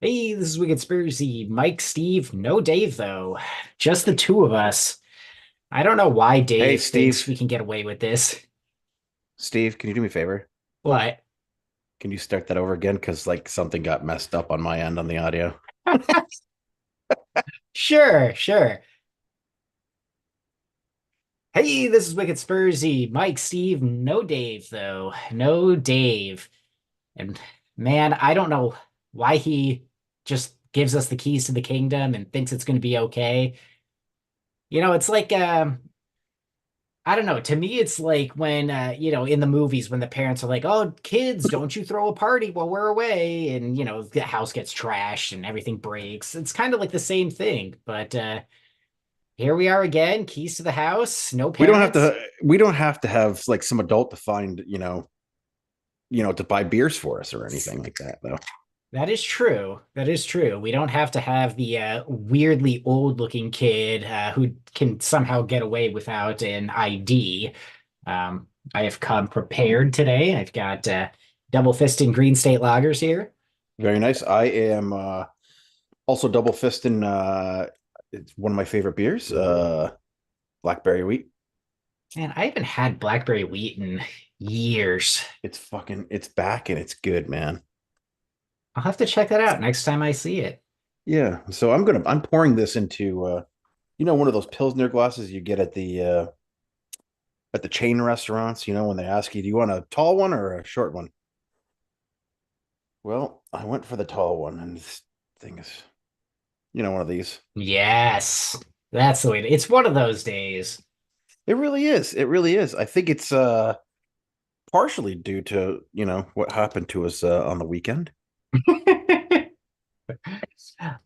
Hey, this is Wicked Spursy. Mike, Steve, no Dave though. Just the two of us. I don't know why Hey, Dave thinks Steve. we can get away with this. Steve, can you do me a favor? What? Can you start that over again? Because something got messed up on my end on the audio. Sure, sure. Hey, this is Wicked Spursy. Mike, Steve, no Dave though. No Dave. And man, I don't know why he just gives us the keys to the kingdom and thinks it's going to be okay. It's like I don't know. To me, it's like when, in the movies when the parents are like, "Oh, kids, don't you throw a party while we're away," and the house gets trashed and everything breaks. It's kind of like the same thing, but here we are again. Keys to the house, no We don't have parents. to. We don't have to have some adult to find to buy beers for us or anything like that, though. That is true. That is true. We don't have to have the weirdly old-looking kid who can somehow get away without an ID. I have come prepared today. I've got double fisting Green State lagers here. Very nice. I am also double fisting. It's one of my favorite beers. Blackberry wheat. Man, I haven't had blackberry wheat in years. It's back and it's good, man. I'll have to check that out next time I see it. Yeah. So I'm pouring this into one of those Pilsner glasses you get at the chain restaurants, when they ask you, do you want a tall one or a short one? Well, I went for the tall one, and this thing is, one of these. Yes, that's the way. It's one of those days. It really is. It really is. I think it's partially due to, what happened to us on the weekend.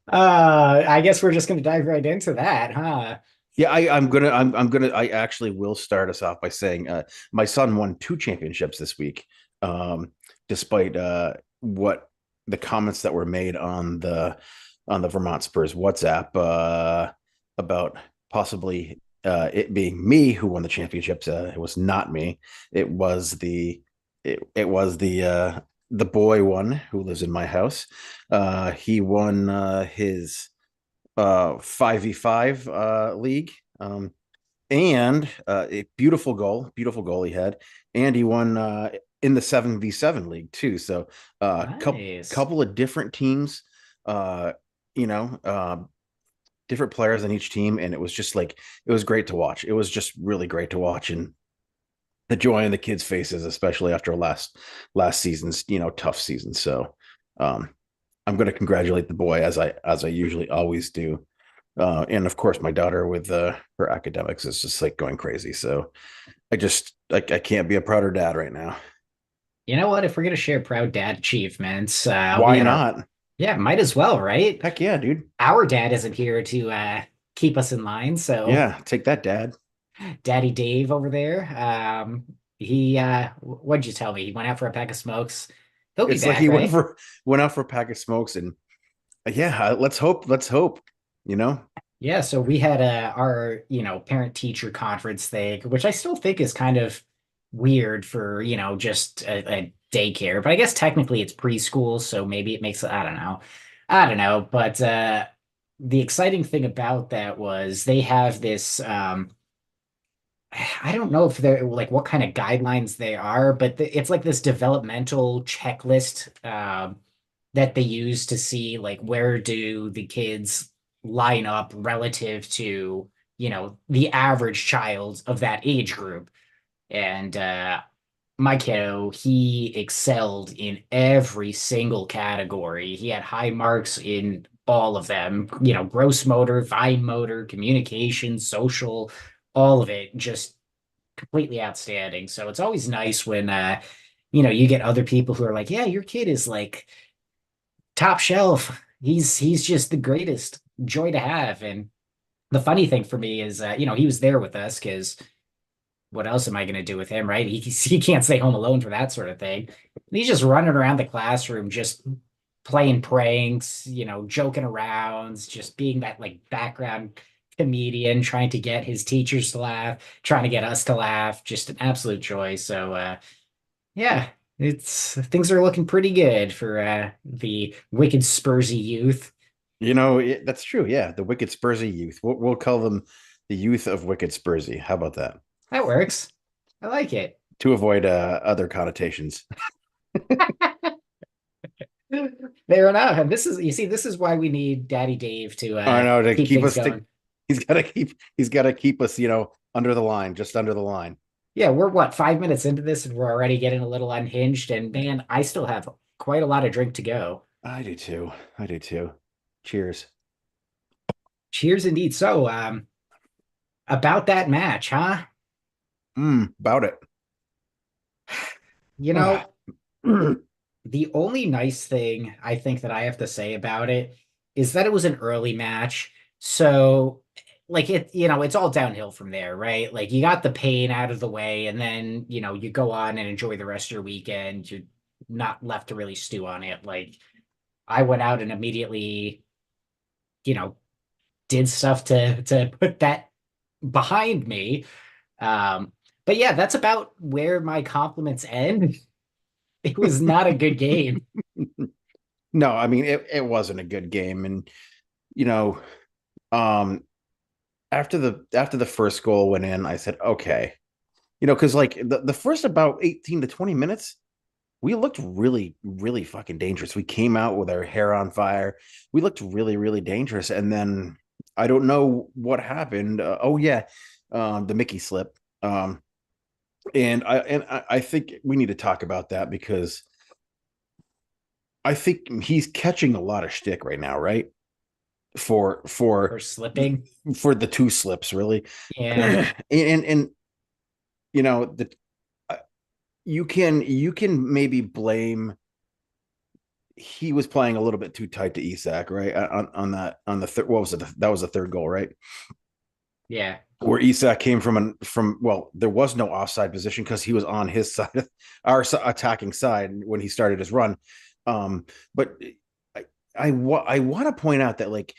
I guess we're just gonna dive right into that, huh? Yeah, I actually will start us off by saying my son won two championships this week, despite what the comments that were made on the Vermont Spurs WhatsApp about possibly it being me who won the championships. It was not me. It was the boy one who lives in my house. He won his 5v5 league. And a beautiful goal he had, and he won in the 7v7 league too. So Nice. couple of different teams, uh, you know, different players on each team, and it was just it was great to watch. It was just really great to watch, and the joy in the kids' faces, especially after last season's tough season. So um, I'm going to congratulate the boy as I usually always do. And of course, my daughter with her academics is just going crazy. So I can't be a prouder dad right now. You know what? If we're gonna share proud dad achievements, we Why had our not? yeah, might as well, right? Heck yeah, dude. Our dad isn't here to keep us in line, so Yeah, take that, dad. Daddy Dave over there, he what'd you tell me? He went out for a pack of smokes. He'll be It's like back, he right? went out for a pack of smokes, and yeah, let's hope. You know, Yeah, so we had our, parent teacher conference thing, which I still think is kind of weird for, just a daycare, but I guess technically it's preschool, so maybe it makes I don't know. I don't know, but the exciting thing about that was they have this I don't know if they're like what kind of guidelines they are, but it's like this developmental checklist that they use to see like where do the kids line up relative to, the average child of that age group. And my kiddo, he excelled in every single category. He had high marks in all of them, gross motor, fine motor, communication, social, all of it, just completely outstanding. So it's always nice when you get other people who are like, yeah, your kid is like top shelf. He's just the greatest joy to have. And the funny thing for me is he was there with us because what else am I going to do with him, right? He can't stay home alone for that sort of thing. He's just running around the classroom, just playing pranks, joking around, just being that like background comedian, trying to get his teachers to laugh, trying to get us to laugh. Just an absolute joy. So, yeah. It's things are looking pretty good for the wicked Spursy youth. That's true. Yeah, the Wicked Spursy youth. We'll call them the youth of Wicked Spursy. How about that? That works. I like it. To avoid other connotations. Fair enough. And this is, you see, this is why we need Daddy Dave to I know to keep keep things us to. going. He's got to keep us, under the line, just under the line. Yeah, we're what, 5 minutes into this and we're already getting a little unhinged. And man, I still have quite a lot of drink to go. I do too. I do too. Cheers. Cheers indeed. So, about that match, huh? About it. You Ah. know, the only nice thing I think that I have to say about it is that it was an early match. So, like it's all downhill from there, right? Like you got the pain out of the way, and then, you go on and enjoy the rest of your weekend. You're not left to really stew on it. Like I went out and immediately, you know, did stuff to put that behind me. Um, but yeah, that's about where my compliments end. It was not a good game. No, I mean it wasn't a good game, and you know, um, after the first goal went in, I said, okay, because like the first about 18 to 20 minutes, we looked really, really fucking dangerous. We came out with our hair on fire. We looked really, really dangerous, and then I don't know what happened. Oh yeah, the Mickey slip. And I think we need to talk about that because I think he's catching a lot of shtick right now, right? For for For slipping. for the two slips, really, Yeah. and the you can maybe blame he was playing a little bit too tight to Isak, right? On that on the third, what was it? That was the third goal, right? Yeah. Where Isak came from well, there was no offside position because he was on his side, our attacking side when he started his run. But I want to point out that like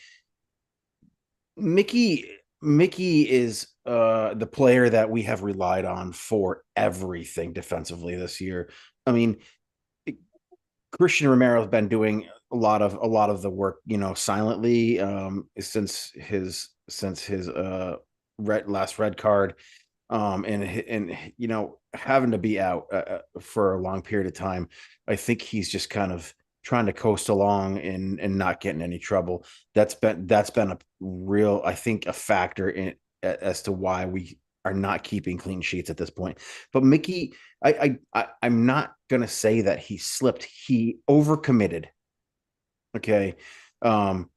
Mickey is the player that we have relied on for everything defensively this year. I mean, Christian Romero has been doing a lot of the work, silently, since his last red card, and having to be out for a long period of time. I think he's just kind of trying to coast along and not getting any trouble. That's been a real, I think, a factor in as to why we are not keeping clean sheets at this point. But Mickey, I'm not gonna say that he slipped. He overcommitted. Okay, um,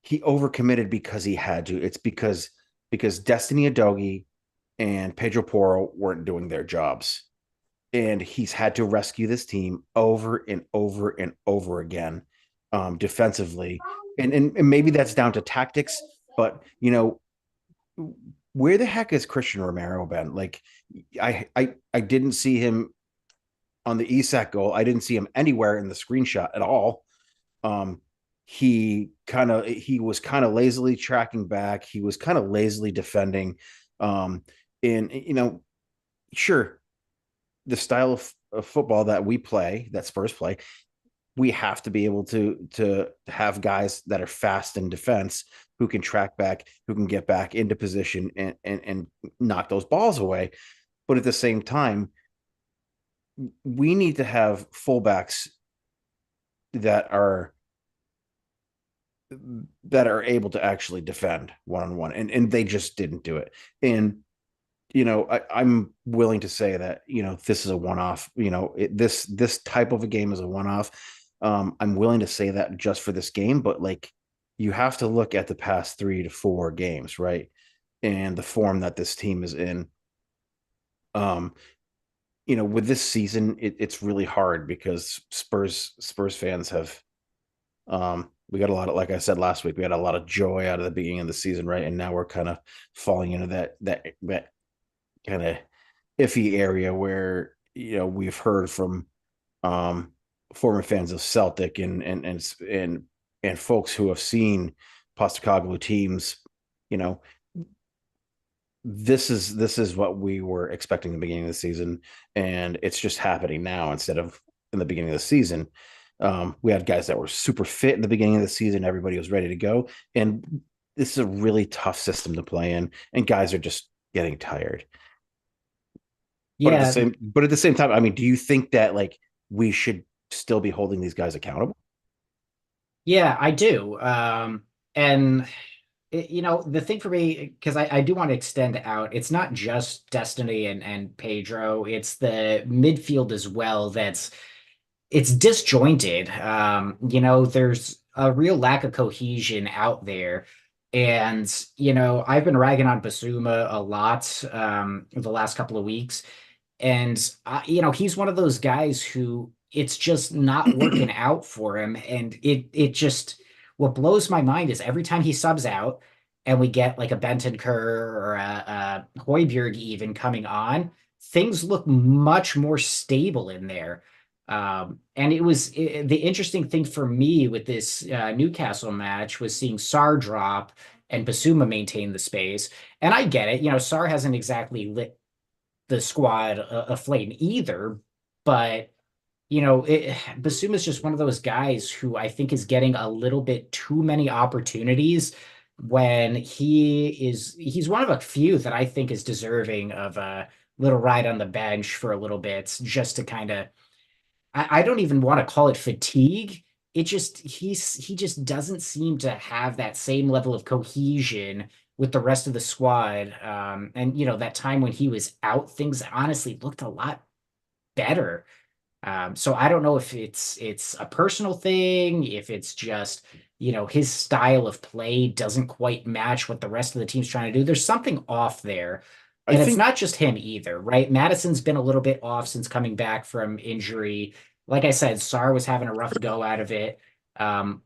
he overcommitted because he had to. It's because Destiny Adogi and Pedro Porro weren't doing their jobs, and he's had to rescue this team over and over and over again, defensively, and maybe that's down to tactics, but where the heck has Christian Romero been? Like, I didn't see him on the Isak goal. I didn't see him anywhere in the screenshot at all. Um, he was kind of lazily tracking back. He was kind of lazily defending. Um, and sure, the style of football that we play, that Spurs play, we have to be able to have guys that are fast in defense who can track back, who can get back into position and knock those balls away. But at the same time, we need to have fullbacks that are able to actually defend one on one, and they just didn't do it. And I'm willing to say that this is a one off. This type of a game is a one off. I'm willing to say that just for this game, but like you have to look at the past 3 to 4 games, right? And the form that this team is in. Um, with this season, it's really hard because Spurs fans have we got a lot of, like I said last week, we had a lot of joy out of the beginning of the season, right? And now we're kind of falling into that kind of iffy area where we've heard from um former fans of Celtic and folks who have seen Postecoglou teams. You know, this is what we were expecting at the beginning of the season, and it's just happening now instead of in the beginning of the season. We had guys that were super fit in the beginning of the season. Everybody was ready to go. And this is a really tough system to play in, and guys are just getting tired. Yeah, But at the same time, I mean, do you think that like we should still be holding these guys accountable? yeah, I do. And the thing for me, because I do want to extend out, it's not just Destiny and Pedro, it's the midfield as well it's disjointed. There's a real lack of cohesion out there. And, I've been ragging on Basuma a lot the last couple of weeks. And he's one of those guys who it's just not working out for him. And it just what blows my mind is every time he subs out and we get like a Bentancur or a Højbjerg even coming on, things look much more stable in there. And the interesting thing for me with this Newcastle match was seeing Sar drop and Basuma maintain the space. And I get it, Sar hasn't exactly lit the squad aflame either. But Basuma is just one of those guys who I think is getting a little bit too many opportunities when he's one of a few that I think is deserving of a little ride on the bench for a little bit just to kind of I don't even want to call it fatigue. He just doesn't seem to have that same level of cohesion with the rest of the squad. And that time when he was out, things honestly looked a lot better. So I don't know if it's a personal thing, if it's just, his style of play doesn't quite match what the rest of the team's trying to do. There's something off there. I And it's think not just him either, right? Madison's been a little bit off since coming back from injury. Like I said, Sar was having a rough go out of it. Um,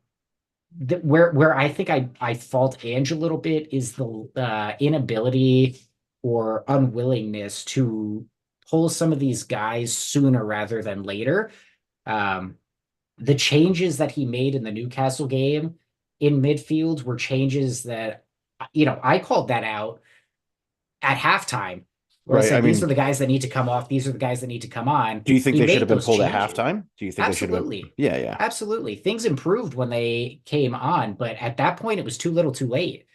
where I think I fault Ange a little bit is the inability or unwillingness to pull some of these guys sooner rather than later. Um, the changes that he made in the Newcastle game in midfield were changes that I called that out at halftime, where I right. I said these are mean, the guys that need to come off, these are the guys that need to come on. do you think He they should have made been those pulled at changes. halftime? Do you think they should have been? Absolutely. Yeah, yeah. Absolutely. Things improved when they came on, but at that point it was too little too late.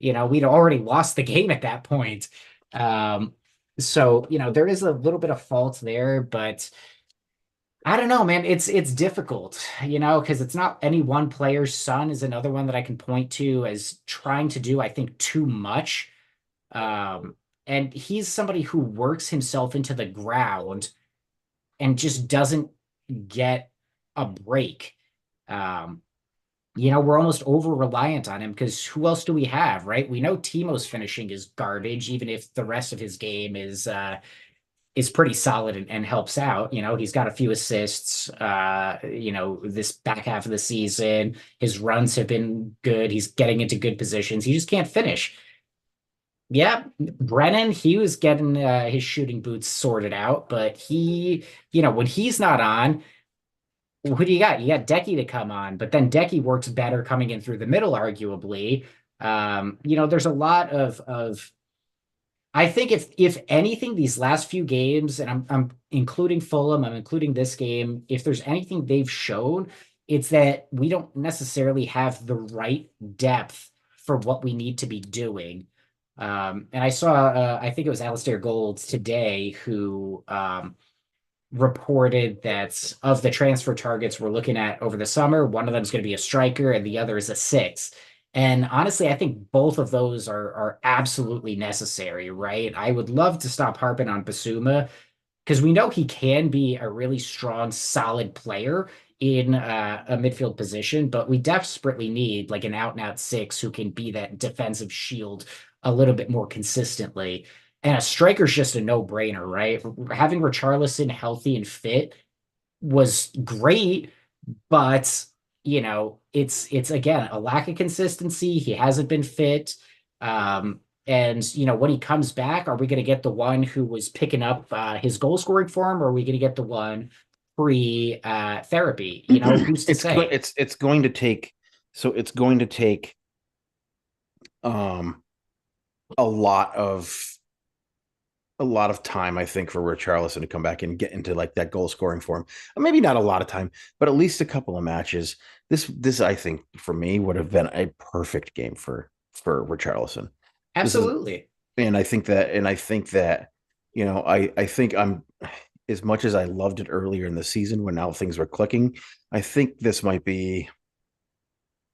We'd already lost the game at that point. Um, so, there is a little bit of fault there, but I don't know, man. It's difficult, because it's not any one player's son is another one that I can point to as trying to do, I think, too much. Um, and he's somebody who works himself into the ground and just doesn't get a break. Um, we're almost over reliant on him because who else do we have, right? We know Timo's finishing is garbage, even if the rest of his game is pretty solid and helps out. He's got a few assists. This back half of the season, his runs have been good. He's getting into good positions. He just can't finish. Yeah, Brennan, he was getting his shooting boots sorted out, but when he's not on, who do you got? You got Decky to come on, but then Decky works better coming in through the middle, arguably. There's a lot of I think if anything, these last few games, and I'm including Fulham, I'm including this game, if there's anything they've shown, it's that we don't necessarily have the right depth for what we need to be doing. And I saw, I think it was Alistair Gold today who reported that of the transfer targets we're looking at over the summer, one of them is going to be a striker and the other is a six. And honestly, I think both of those are absolutely necessary, right? I would love to stop harping on Basuma because we know he can be a really strong, solid player in a midfield position, but we desperately need like an out and out six who can be that defensive shield a little bit more consistently. And a striker's just a no-brainer, right? Having Richarlison healthy and fit was great, but it's again a lack of consistency. He hasn't been fit. And when he comes back, are we going to get the one who was picking up his goal scoring form, or are we going to get the one pre therapy? Who's to say? It's going to take it's going to take um a lot of a lot of time, I think, for Richarlison to come back and get into like that goal scoring form. Maybe not a lot of time, but at least a couple of matches. This I think for me would have been a perfect game for Richarlison. This is, Absolutely. and I think that, I think I'm, as much as I loved it earlier in the season when now things were clicking, I think this might be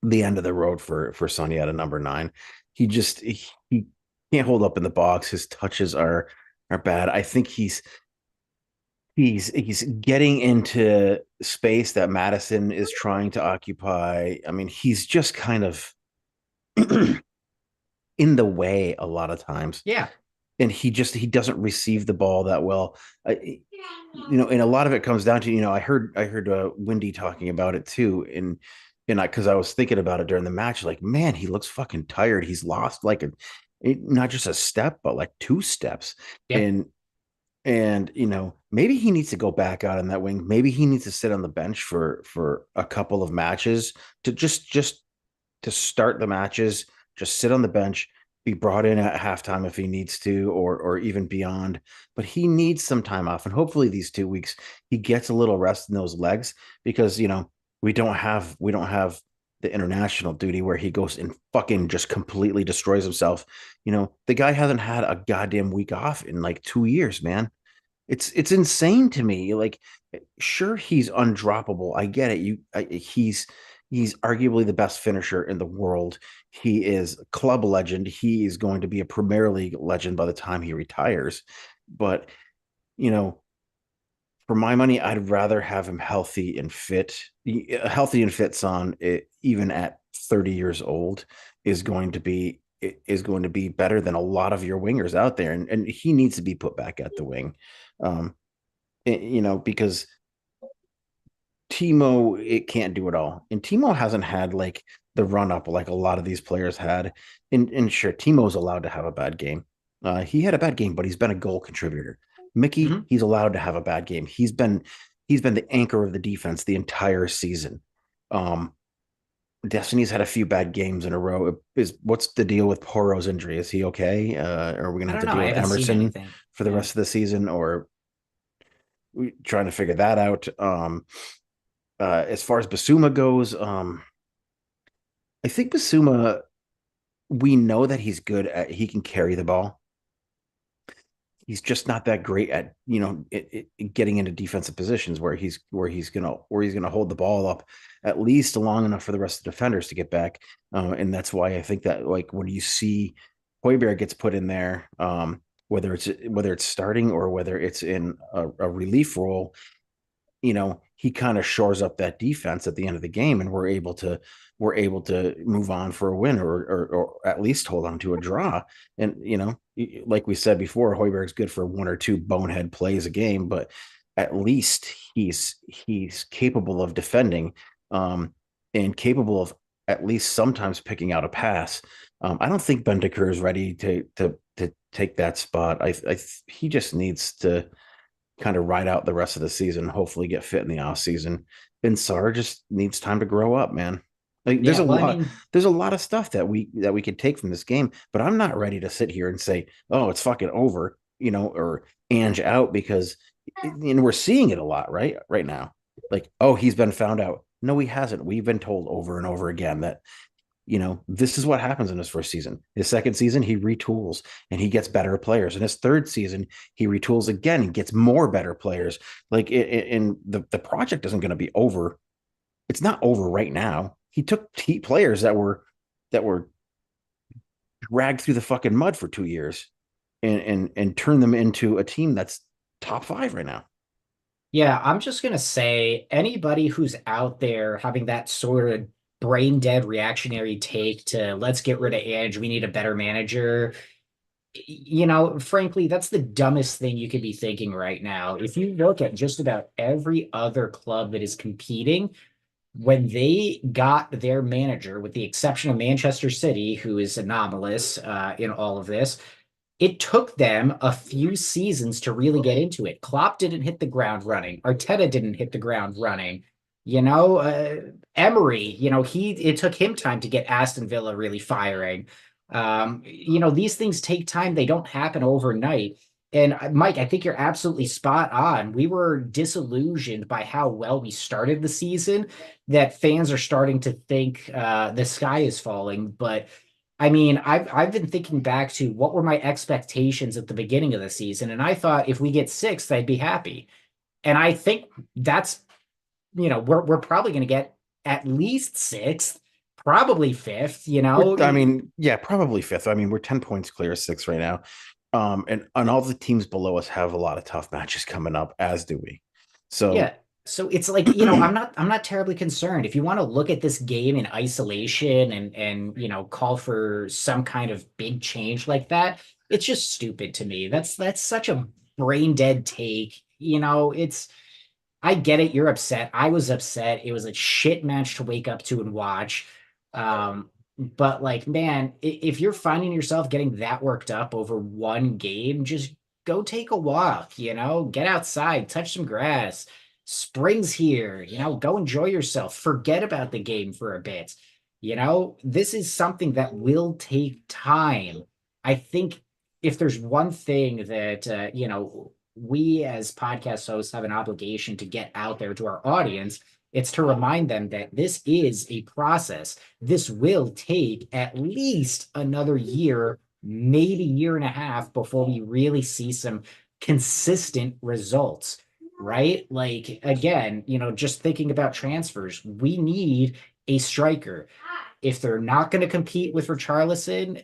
the end of the road for Sonny at a number nine. He can't hold up in the box. His touches are bad. I think he's getting into space that Madison is trying to occupy. I mean, he's just kind of in the way a lot of times, Yeah. and he doesn't receive the ball that well. And a lot of it comes down to, I heard Wendy talking about it too, and because I was thinking about it during the match, like, man, he looks fucking tired. He's lost like not just a step, but like two steps, Yeah. and maybe he needs to go back out on that wing. Maybe he needs to sit on the bench for a couple of matches to just to start the matches, just sit on the bench, be brought in at halftime if he needs to, or even beyond. But he needs some time off, and hopefully these 2 weeks he gets a little rest in those legs, because we don't have the international duty where he goes and fucking just completely destroys himself. The guy hasn't had a goddamn week off in like 2 years, man. It's insane to me. Like, sure, he's undroppable. I get it. He's arguably the best finisher in the world. He is a club legend. He is going to be a Premier League legend by the time he retires. But you know, for my money, I'd rather have him healthy and fit. A healthy and fit son, even at 30 years old, is going to be better than a lot of your wingers out there, and he needs to be put back at the wing. Um, because Timo, it can't do it all. And Timo hasn't had like the run up like a lot of these players had. And sure, Timo's allowed to have a bad game. He had a bad game, but he's been a goal contributor. Mickey, Mhm. he's allowed to have a bad game. He's been the anchor of the defense the entire season. Um, Destiny's had a few bad games in a row. What's the deal with Poro's injury? Is he okay? Are we gonna I have don't to know. deal I with haven't seen Emerson anything. for the Yeah. rest of the season, or we trying to figure that out? As far as Basuma goes, I think Basuma, we know that he can carry the ball. He's just not that great at getting into defensive positions where he's gonna hold the ball up at least long enough for the rest of the defenders to get back. And that's why I think that, like, when you see Hoiberg gets put in there, whether it's starting or whether it's in a relief role, he kind of shores up that defense at the end of the game, and we're able to move on for a win, or at least hold on to a draw. And like we said before, Hoiberg's good for one or two bonehead plays a game, but at least he's capable of defending, um, and capable of at least sometimes picking out a pass. I don't think Bentaker is ready to take that spot. He just needs to kind of ride out the rest of the season, hopefully get fit in the off season. Ben Sar just needs time to grow up, man. Like, Yeah. Well, I mean, there's a lot of stuff that we could take from this game, but I'm not ready to sit here and say, oh, it's fucking over, or Ange out, because we're seeing it a lot right now. Like, oh, he's been found out. No, he hasn't. We've been told over and over again that this is what happens in his first season. His second season, he retools and he gets better players. In his third season, he retools again and gets more better players. Like, and the project isn't going to be over. It's not over right now. He took players that were dragged through the fucking mud for 2 years, and turned them into a team that's top five right now. yeah, I'm just gonna say anybody who's out there having that sort of brain dead reactionary take to let's get rid of Ange, we need a better manager. Frankly, that's the dumbest thing you could be thinking right now. If you look at just about every other club that is competing, when they got their manager, with the exception of Manchester City, who is anomalous in all of this, it took them a few seasons to really get into it. Klopp didn't hit the ground running. Arteta didn't hit the ground running. You know, uh, Emery, it took him time to get Aston Villa really firing. These things take time. They don't happen overnight. And Mike, I think you're absolutely spot on. We were disillusioned by how well we started the season, that fans are starting to think the sky is falling. But I mean, I've been thinking back to what were my expectations at the beginning of the season, and I thought if we get sixth, I'd be happy. And I think that's, we're probably going to get at least sixth, probably fifth. I mean, yeah, probably fifth. I mean, we're 10 points clear of sixth right now. And all the teams below us have a lot of tough matches coming up, as do we. So Yeah. So it's like, I'm not terribly concerned. If you want to look at this game in isolation and call for some kind of big change like that, it's just stupid to me. That's such a brain dead take. I get it. You're upset. I was upset. It was a shit match to wake up to and watch. But like, man, if you're finding yourself getting that worked up over one game, just go take a walk, get outside, touch some grass. Spring's here, go enjoy yourself. Forget about the game for a bit. This is something that will take time. I think if there's one thing that, we as podcast hosts have an obligation to get out there to our audience, it's to remind them that this is a process. This will take at least another year, maybe year and a half before we really see some consistent results, right? Like, again, just thinking about transfers, we need a striker. If they're not going to compete with Richarlison,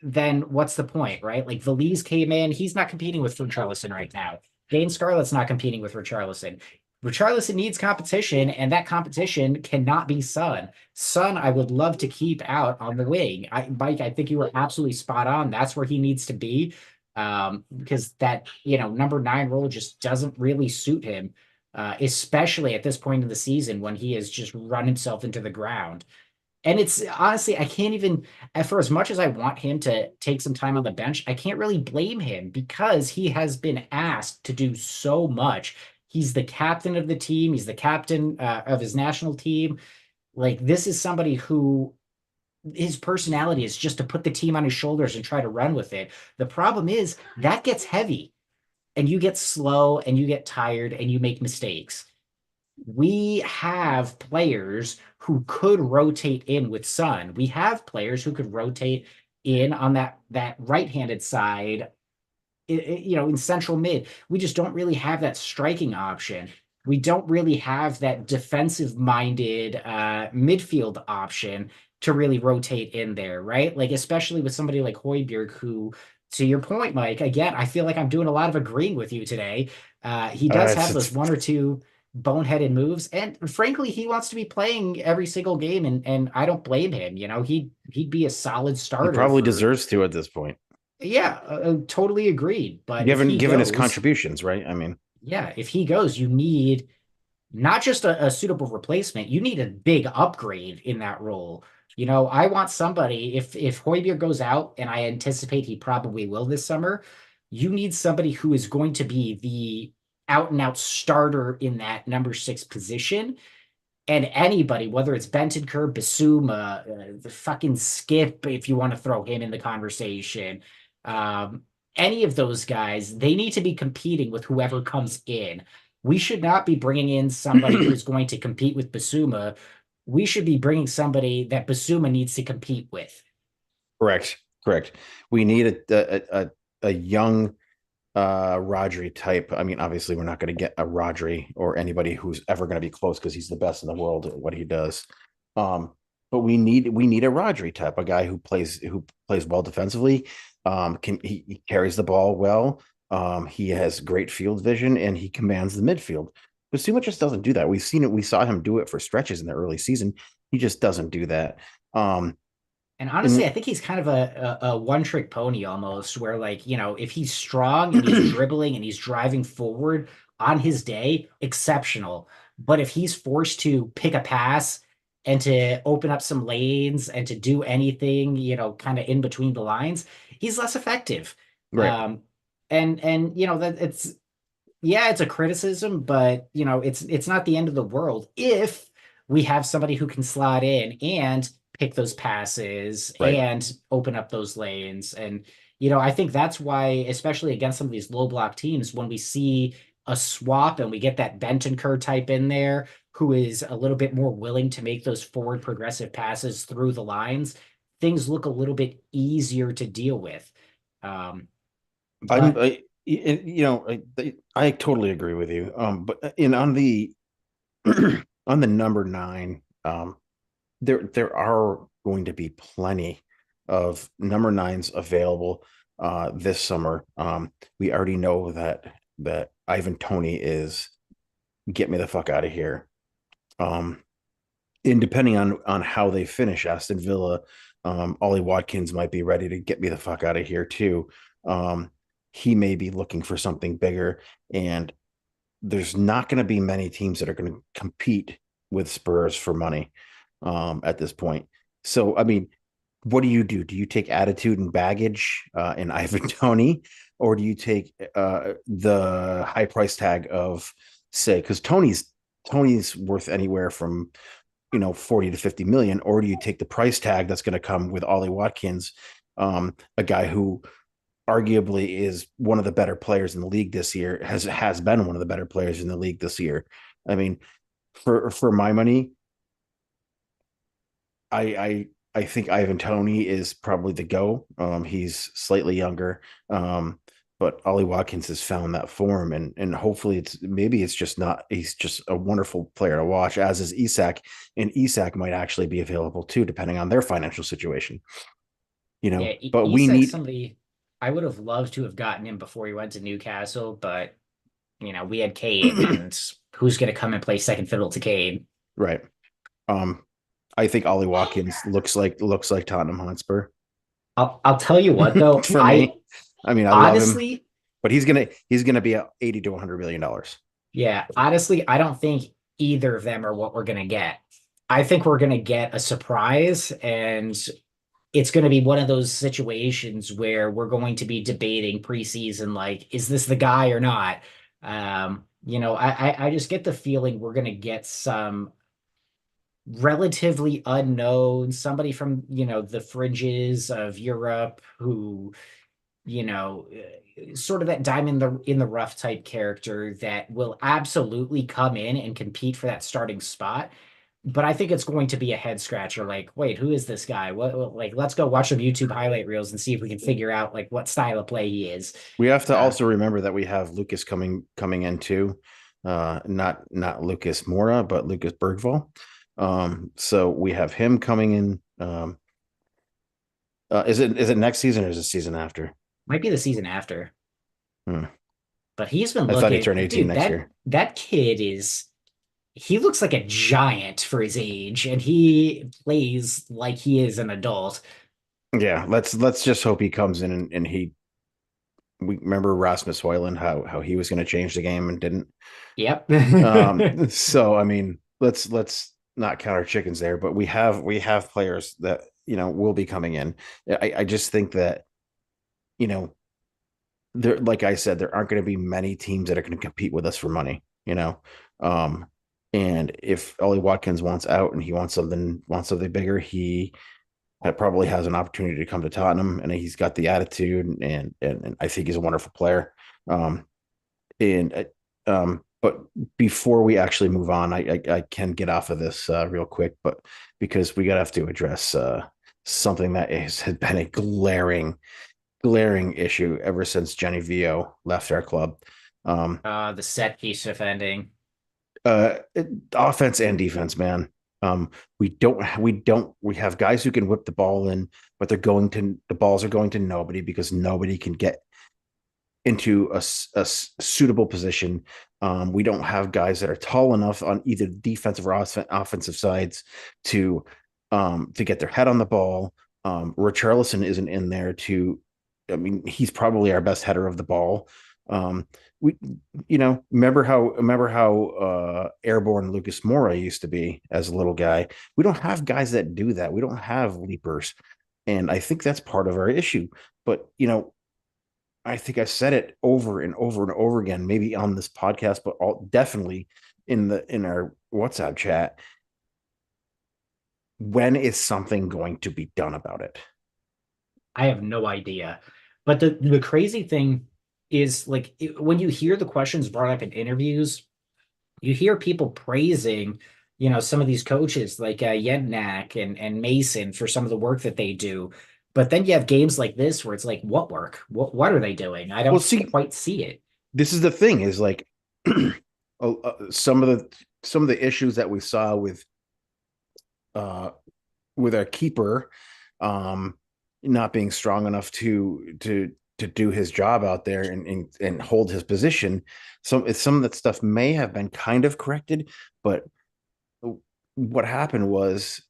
then what's the point, right? Like Valise came in, he's not competing with Richarlison right now. Dane Scarlett's not competing with Richarlison. Richarlison needs competition, and that competition cannot be Son. Son, I would love to keep out on the wing. Mike, I think you were absolutely spot on. That's where he needs to be, because that number 9 role just doesn't really suit him, especially at this point in the season when he has just run himself into the ground. And it's honestly, I can't even, for as much as I want him to take some time on the bench, I can't really blame him because he has been asked to do so much. He's the captain of the team, he's the captain of his national team. Like, this is somebody who his personality is just to put the team on his shoulders and try to run with it. The problem is that gets heavy and you get slow and you get tired and you make mistakes. We have players who could rotate in with Sun. We have players who could rotate in on that right-handed side, in central mid. We just don't really have that striking option. We don't really have that defensive-minded midfield option to really rotate in there, right? Like, especially with somebody like Højbjerg, who, to your point, Mike, again, I feel like I'm doing a lot of agreeing with you today. He does have those one or two boneheaded moves, and frankly, he wants to be playing every single game, and I don't blame him. He'd be a solid he starter probably for. deserves to at this point, Yeah, totally agreed. But if given he given his goes, contributions, right? I mean, yeah, if he goes, you need not just a suitable replacement, you need a big upgrade in that role. I want somebody, if Højbjerg goes out, and I anticipate he probably will this summer, you need somebody who is going to be the out and out starter in that number 6 position. And anybody, whether it's Bentancur, Basuma, the fucking Skip, if you want to throw him in the conversation, um, any of those guys, they need to be competing with whoever comes in. We should not be bringing in somebody who's going to compete with Basuma. We should be bringing somebody that Basuma needs to compete with. correct. We need a young Rodri type. I mean, obviously, we're not going to get a Rodri or anybody who's ever going to be close because he's the best in the world at what he does. But we need a Rodri type, a guy who plays well defensively. He carries the ball well. He has great field vision and he commands the midfield. Basuma just doesn't do that. We've seen it. We saw him do it for stretches in the early season. He just doesn't do that. And honestly, And I think he's kind of a one-trick pony almost, where, like, if he's strong and he's dribbling and he's driving forward on his day, exceptional. But if he's forced to pick a pass and to open up some lanes and to do anything, kind of in between the lines, he's less effective. right, Um, and that it's, yeah, it's a criticism, but it's not the end of the world if we have somebody who can slot in and pick those passes right. and open up those lanes. And I think that's why, especially against some of these low block teams, when we see a swap and we get that Bentancur type in there who is a little bit more willing to make those forward progressive passes through the lines, things look a little bit easier to deal with. Um, I'm, but I totally agree with you. But in on the on the number nine, there are going to be plenty of number nines available this summer. We already know that Ivan Tony is get me the fuck out of here. Um, and depending on how they finish, Aston Villa, Ollie Watkins might be ready to get me the fuck out of here too. Um, he may be looking for something bigger, and there's not going to be many teams that are going to compete with Spurs for money at this point. So, I mean, what do you do? Do you take attitude and baggage in Ivan Tony, or do you take the high price tag of say because Tony's worth anywhere from 40 to 50 million, or do you take the price tag that's going to come with Ollie Watkins, a guy who arguably is one of the better players in the league this year, has been one of the better players in the league this year. I mean, for my money, I think Ivan Tony is probably the go. He's slightly younger, but Ollie Watkins has found that form, and hopefully it's just not. He's just a wonderful player to watch, as is Isak, and Isak might actually be available too, depending on their financial situation. yeah, But we Isak's need somebody I would have loved to have gotten him before he went to Newcastle, but we had Kane, and who's going to come and play second fiddle to Kane? right. Um, I think Ollie Watkins looks like Tottenham Hotspur I'll tell you what though, for I me. I mean, I love him, honestly, but he's gonna be at 80 to 100 million dollars. yeah, honestly, I don't think either of them are what we're going to get. I think we're going to get a surprise, and it's going to be one of those situations where we're going to be debating preseason, like, is this the guy or not? I just get the feeling we're going to get some relatively unknown, somebody from, the fringes of Europe who, sort of that diamond in the rough type character that will absolutely come in and compete for that starting spot. But I think it's going to be a head scratcher. Like, wait, who is this guy? Like, let's go watch some YouTube highlight reels and see if we can figure out like what style of play he is. We have to Uh, also remember that we have Lucas coming in too. Not Lucas Mora, but Lucas Bergvall. So we have him coming in. Is it next season or is it season after? Might be the season after, Hmm. but he's been I thought he looking, turned 18 dude. next That year. that kid is. He looks like a giant for his age, and he plays like he is an adult. Yeah, let's just hope he comes in and he we remember Rasmus Hoyland how he was going to change the game and didn't. Yep. So I mean, let's not count our chickens there, but we have players that will be coming in. I just think that you know there, like I said, there aren't going to be many teams that are going to compete with us for money. Um, and if Ollie Watkins wants out and he wants something bigger, he probably has an opportunity to come to Tottenham, and he's got the attitude, and I think he's a wonderful player. Um, and but before we actually move on, I can get off of this real quick, but because we gotta have to address something that has been a glaring issue ever since Jenny Vio left our club. Um, The set piece defending. uh, Offense and defense, man. Um, we have guys who can whip the ball in, but the balls are going to nobody because nobody can get into a suitable position. We don't have guys that are tall enough on either defensive or offensive sides to get their head on the ball. Richarlison isn't in there to. I mean, he's probably our best header of the ball. We, remember how airborne Lucas Mora used to be as a little guy. We don't have guys that do that. We don't have leapers, and I think that's part of our issue. But I think I said it over and over and over again, maybe on this podcast, but definitely in our WhatsApp chat. When is something going to be done about it? I have no idea. But the crazy thing is like when you hear the questions brought up in interviews, you hear people praising, some of these coaches like Yednak and Mason for some of the work that they do. But then you have games like this where it's like, what work? What are they doing? I Well, don't see, quite see it. this is the thing is like some of the issues that we saw uh with our keeper um not being strong enough to do his job out there and hold his position. Some of that stuff may have been kind of corrected, but what happened was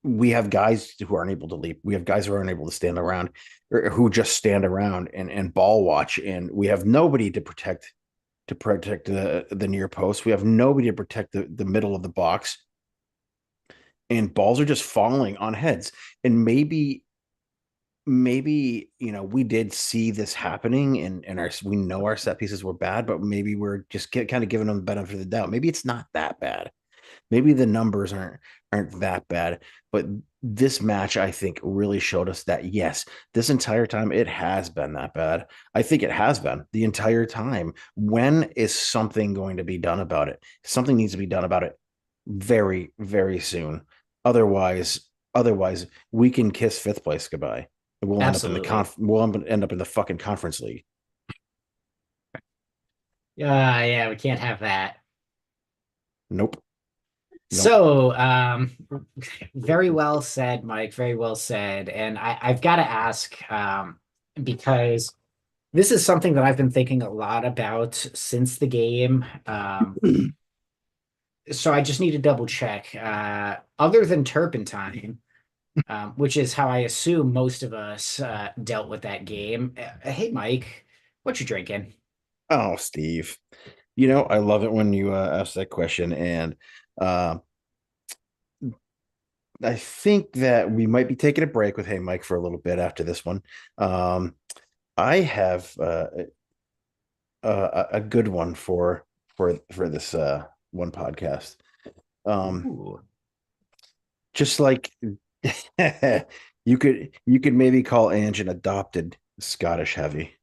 we have guys who aren't able to leap. We have guys who aren't able to stand around, or who just stand around and ball watch, and we have nobody to protect the near post. We have nobody to protect the middle of the box, and balls are just falling on heads. And maybe we did see this happening, and we know our set pieces were bad, but maybe we're just kind of giving them the benefit of the doubt. Maybe it's not that bad. Maybe the numbers aren't that bad, but this match I think really showed us that yes, this entire time it has been that bad. I think it has been the entire time. When is something going to be done about it? Something needs to be done about it very, very soon. Otherwise, otherwise we can kiss fifth place goodbye. We'll end up in the Absolutely. we'll end up in the fucking conference league. Yeah, we can't have that. Nope. Nope. So, very well said, Mike. Very well said. And I've got to ask, because this is something that I've been thinking a lot about since the game. So I just need to double check. Other than turpentine, which is how I assume most of us dealt with that game. Hey, Mike, what you drinking? Oh, Steve. I love it when you ask that question. And uh, I think that we might be taking a break with Hey Mike for a little bit after this one. Um, I have a good one for this one podcast. Um, Ooh. just like you could maybe call Ange an adopted Scottish heavy.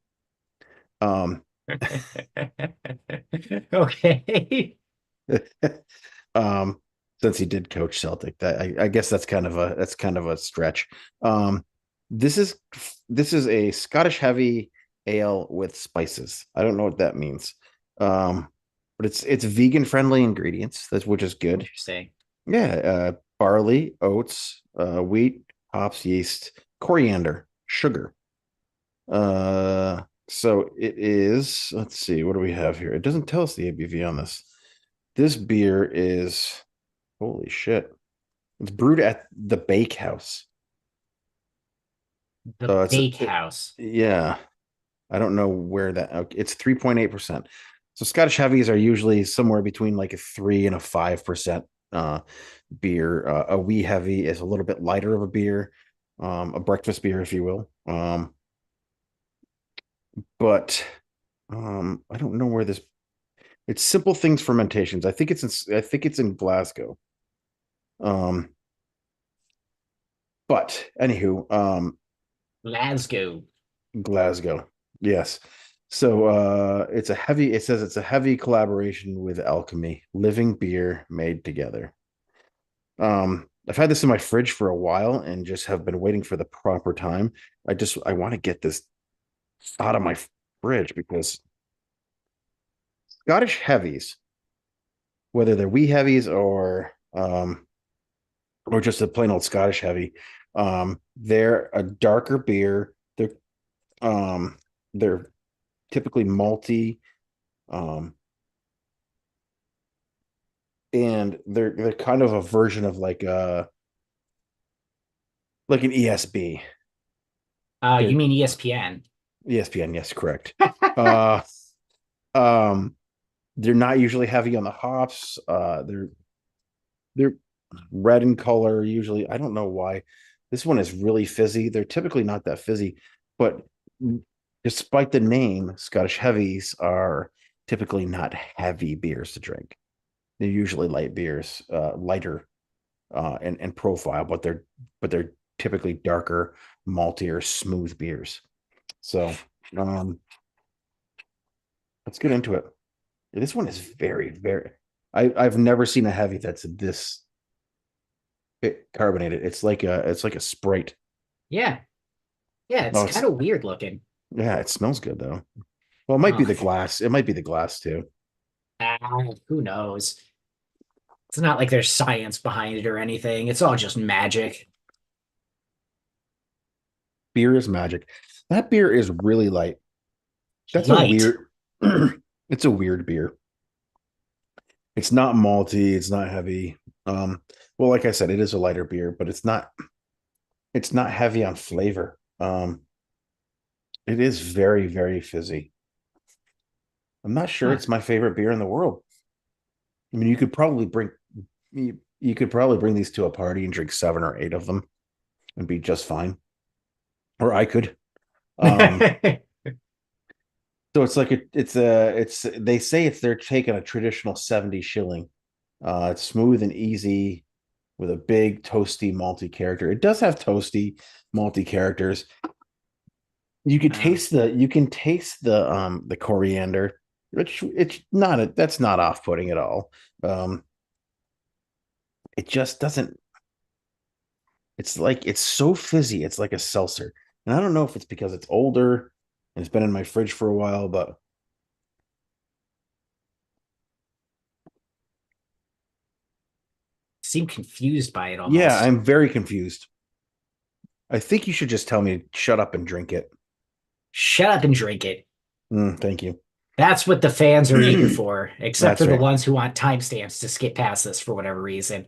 Um, Okay. um, since he did coach Celtic. I guess that's kind of a stretch. Um, this is this is a Scottish heavy ale with spices. I don't know what that means, but it's vegan friendly ingredients, which is good. Interesting. Yeah, barley, oats, wheat, hops, yeast, coriander, sugar. So it is. Let's see, what do we have here? It doesn't tell us the ABV on this. This beer is holy shit. It's brewed at the Bake House. The It's Bakehouse. yeah. I don't know where that. Okay, it's 3.8%. So Scottish heavies are usually somewhere between like a 3 and a 5% uh, beer. A wee heavy is a little bit lighter of a beer, a breakfast beer, if you will. But I don't know where this. It's Simple Things Fermentations. I think it's in Glasgow. Um, but anywho, Glasgow. Glasgow. Yes. So it says it's a heavy collaboration with alchemy, living beer made together. I've had this in my fridge for a while and just have been waiting for the proper time. I want to get this out of my fridge because Scottish heavies, whether they're wee heavies or just a plain old Scottish heavy, they're a darker beer. They're typically malty, um, and they're kind of a version of like an ESB. You They're mean ESPN? ESPN, yes, correct. Uh, um, they're not usually heavy on the hops. They're red in color usually. I don't know why. This one is really fizzy. They're typically not that fizzy, but despite the name, Scottish heavies are typically not heavy beers to drink. They're usually light beers, lighter and profile, but they're typically darker, maltier, smooth beers. So um, let's get into it. This one is very, very. I've never seen a heavy that's this carbonated. It's like a Sprite. Yeah. Yeah, it's Oh, kind it's of weird looking. yeah. It smells good though. Well, it might be Oh, the glass. It might be the glass too. who knows? It's not like there's science behind it or anything. It's all just magic. Beer is magic. That beer is really light. That's a Light. weird. It's a weird beer. It's not malty. It's not heavy. Well, like I said, it is a lighter beer, but it's not. It's not heavy on flavor. It is very, very fizzy. I'm not sure Huh. it's my favorite beer in the world. I mean, you could probably bring these to a party and drink 7 or 8 of them and be just fine. Or I could. Um, so it's like it's they say it's they're taking a traditional 70 shilling. It's smooth and easy with a big toasty malty character. It does have toasty malty characters. Uh, You can taste the coriander. It's not a that's not off-putting at all. Um, it just doesn't it's like it's so fizzy. It's like a seltzer. And I don't know if it's because it's older and it's been in my fridge for a while, but seem confused by it yeah, almost. I'm very confused. I think you should just tell me to shut up and drink it. Shut up and drink it. Thank you. That's what the fans are eager for, except for That's the right. ones who want timestamps to skip past this for whatever reason.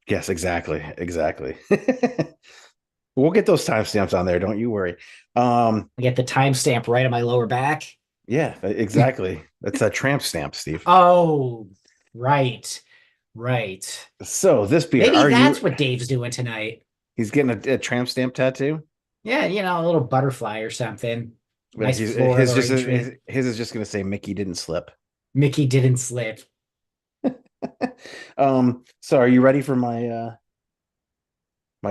Yes, exactly. Exactly. We'll get those timestamps on there. Don't you worry. Um, I get the timestamp right on my lower back. yeah, exactly. That's a tramp stamp, Steve. Oh, right. Right. So this beer, Maybe are you? that's what Dave's doing tonight. He's getting a tramp stamp tattoo. Yeah, a little butterfly or something. Yeah, Nice floral arrangement. his is just gonna say Mickey didn't slip. Mickey didn't slip. So are you ready for my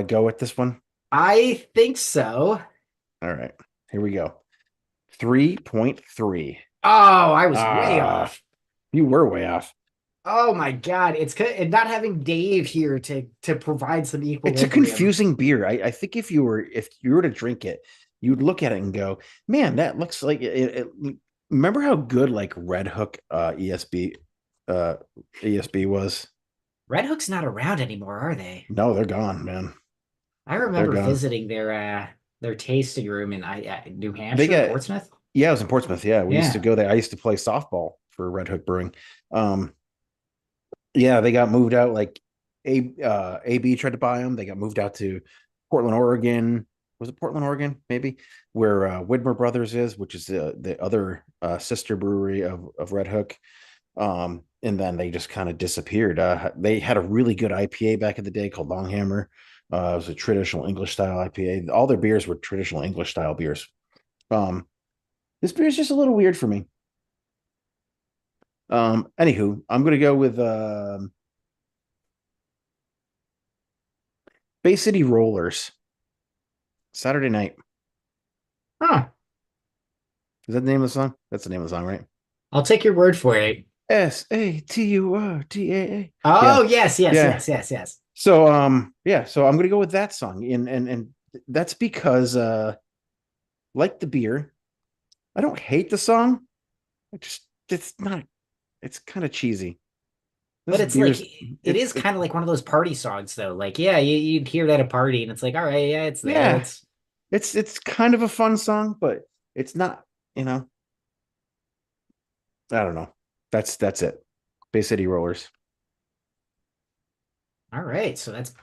go at this one? I think so. All right, here we go. 3.3. Oh, I was way Ah, off. you were way off. Oh my God. And not having Dave here to provide some It's a equilibrium. confusing beer. I think if you were to drink it, you'd look at it and go, "Man, that looks like remember how good like Red Hook uh ESB was? Red Hook's not around anymore, are they? No, they're gone, man. I They're remember gone. visiting their tasting room in New They Hampshire, got Portsmouth. Yeah, it was in Portsmouth. Yeah, we used to Yeah. go there. I used to play softball for Red Hook Brewing. Um, yeah, they got moved out. Like AB tried to buy them. They got moved out to Portland, Oregon. Was it Portland, Oregon? Maybe where Widmer Brothers is, which is the other sister brewery of Red Hook. And then they just kind of disappeared. They had a really good IPA back in the day called Longhammer. It was a traditional English style IPA. All their beers were traditional English style beers. Um, this beer is just a little weird for me. Anywho, I'm gonna go with Bay City Rollers. Saturday Night. Huh. Is that the name of the song? That's the name of the song, right? I'll take your word for it. SATURDAA. Oh, Yeah, yes, yes, yeah. yes, yes, yes. So yeah, so I'm gonna go with that song. And that's because like the beer, I don't hate the song. I just it's not it's kind of cheesy. But This it's like beer's it is it kind of like one of those party songs, though. Like, yeah, you'd hear it at a party, and it's like, all right, yeah, it's there. yeah, It's it's kind of a fun song, but it's not, you know, I don't know. That's it. Bay City Rollers. all right. So that's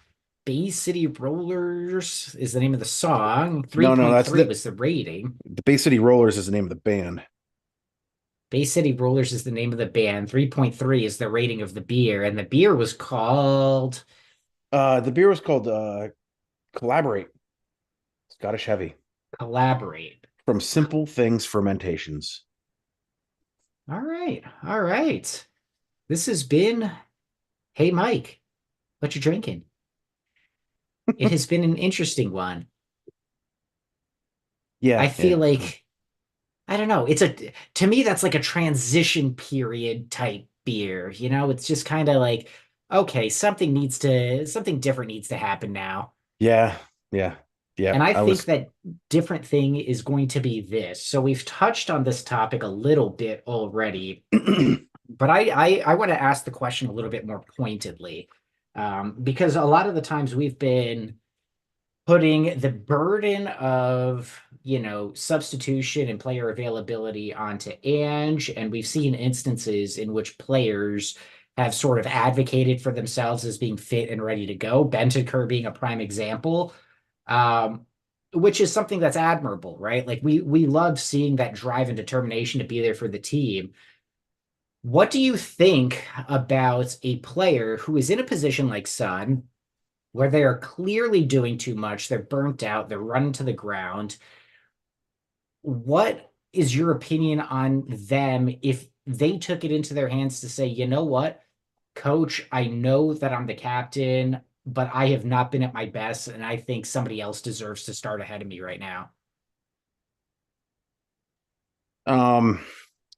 Bay City Rollers is the name of the song. No, that's 3.3 was the rating. the Bay City Rollers is the name of the band. Bay City Rollers is the name of the band. 3.3 is the rating of the beer, and the beer was called The beer was called Collaborate Scottish Heavy Collaborate. from Simple Things Fermentations. All right. All right. This has been Hey Mike, what you drinking? It has been an interesting one. I Yeah, feel yeah. like I don't know. To me that's like a transition period type beer, you know? It's just kind of like okay, something different needs to happen now. Yeah, yeah, yeah. And I I think was that different thing is going to be this. So we've touched on this topic a little bit already, but I want to ask the question a little bit more pointedly, because a lot of the times we've been putting the burden of, substitution and player availability onto Ange, and we've seen instances in which players have sort of advocated for themselves as being fit and ready to go. Bentancur being a prime example, um, which is something that's admirable, right? Like we love seeing that drive and determination to be there for the team. What do you think about a player who is in a position like Son, where they are clearly doing too much? They're burnt out. They're running to the ground. What is your opinion on them if they took it into their hands to say, you know what, coach, I know that I'm the captain, but I have not been at my best, and I think somebody else deserves to start ahead of me right now? um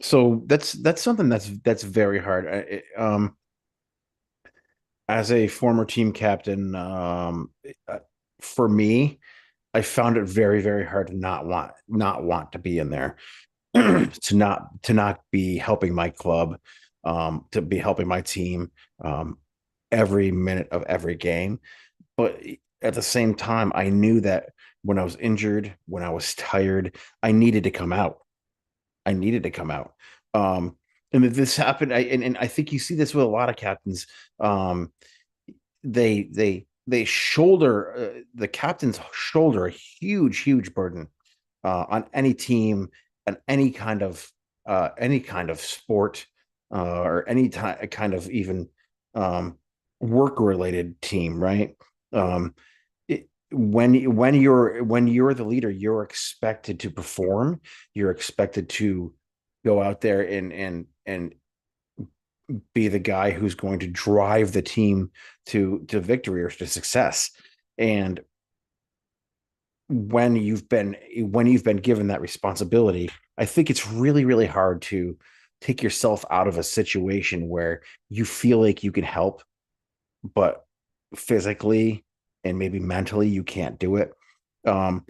so that's something that's very hard. As a former team captain, uh, for me, I found it very, very hard to not want to be in there, to not be helping my club, to be helping my team, every minute of every game. But at the same time, I knew that when I was injured, when I was tired, I needed to come out. I needed to come out. Um, and this happened, and I think you see this with a lot of captains. Um, they shoulder, the captains shoulder a huge burden on any team and any kind of sport, or any kind of even um, work related team, right? um, when you're the leader, you're expected to perform. You're expected to go out there and be the guy who's going to drive the team to victory or to success. And when you've been given that responsibility, I think it's really, really hard to take yourself out of a situation where you feel like you can help, but physically and maybe mentally you can't do it. Um,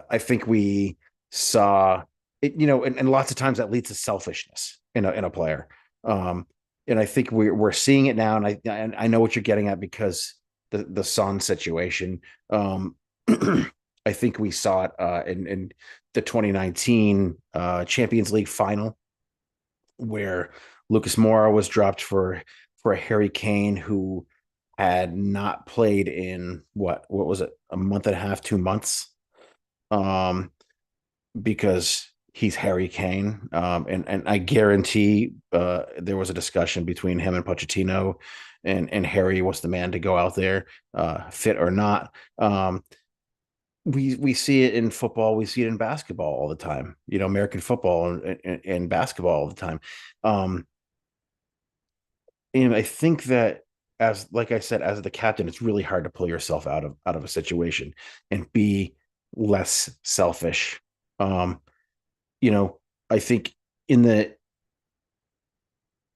I think we saw it, and lots of times that leads to selfishness in a player. Um, and I think we're seeing it now, and I know what you're getting at because the Son situation. Um, I think we saw it in the 2019 Champions League final, where Lucas Moura was dropped for a Harry Kane who had not played in what was it, a month and a half, 2 months, um, because he's Harry Kane, and I guarantee there was a discussion between him and Pochettino, and Harry was the man to go out there, fit or not. We see it in football, we see it in basketball all the time. American football and basketball all the time. Um, and I think that, as like I said, as the captain, it's really hard to pull yourself out of a situation and be less selfish. Um, you know, I think in the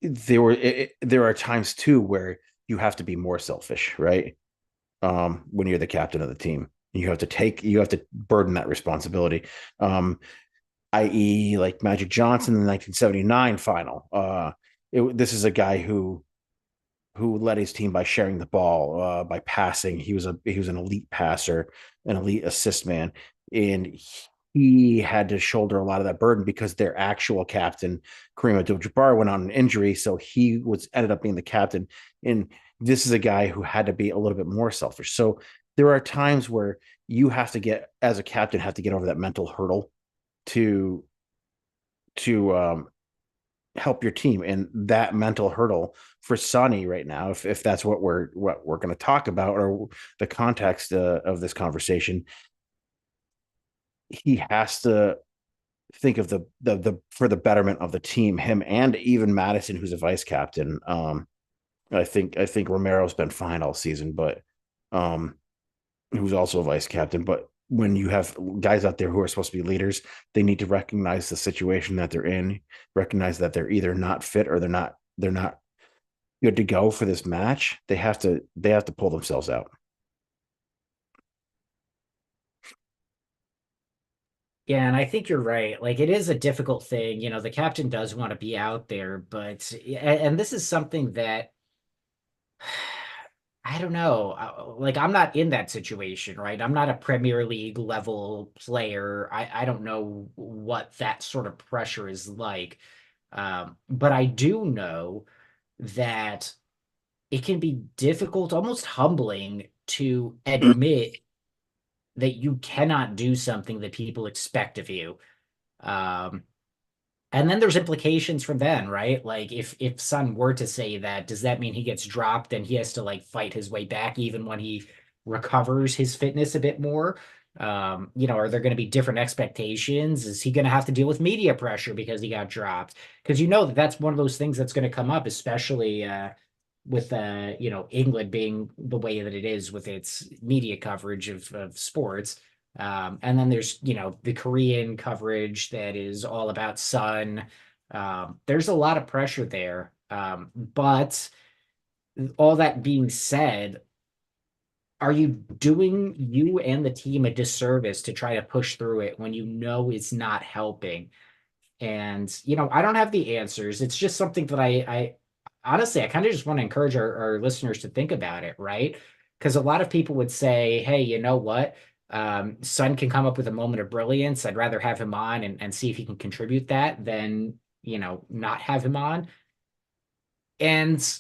there are times too where you have to be more selfish, right? When you're the captain of the team, you have to burden that responsibility. I.e., like Magic Johnson in the 1979 final. This is a guy who led his team by sharing the ball, by passing. He was an elite passer, an elite assist man, and he had to shoulder a lot of that burden because their actual captain, Kareem Abdul-Jabbar, went on an injury, so he was ended up being the captain. And this is a guy who had to be a little bit more selfish. So there are times where you have to get, as a captain, have to get over that mental hurdle to to help your team. And that mental hurdle for Sonny right now, if that's what we're going to talk about, or the context of this conversation, he has to think of the for the betterment of the team, him and even Madison, who's a vice captain. I think Romero's been fine all season, but who's also a vice captain. But when you have guys out there who are supposed to be leaders, they need to recognize the situation that they're in, recognize that they're either not fit or they're not good to go for this match. They have to pull themselves out. Yeah, and I think you're right. Like it is a difficult thing. The captain does want to be out there, but and this is something that I don't know. Like I'm not in that situation, right? I'm not a Premier League level player. I don't know what that sort of pressure is like. But I do know that it can be difficult, almost humbling to admit that you cannot do something that people expect of you. Um, and then there's implications from then, right? Like if Sun were to say that, does that mean he gets dropped and he has to like fight his way back even when he recovers his fitness a bit more? Are there going to be different expectations? Is he going to have to deal with media pressure because he got dropped? Because that's one of those things that's going to come up, especially with England being the way that it is with its media coverage of sports. And then there's the Korean coverage that is all about Sun. There's a lot of pressure there. But all that being said, are you doing you and the team a disservice to try to push through it when you know it's not helping? And I don't have the answers. It's just something that I honestly I kind of just want to encourage our listeners to think about it, right? Because a lot of people would say, hey, you know what? Son can come up with a moment of brilliance. I'd rather have him on and see if he can contribute that than, not have him on. And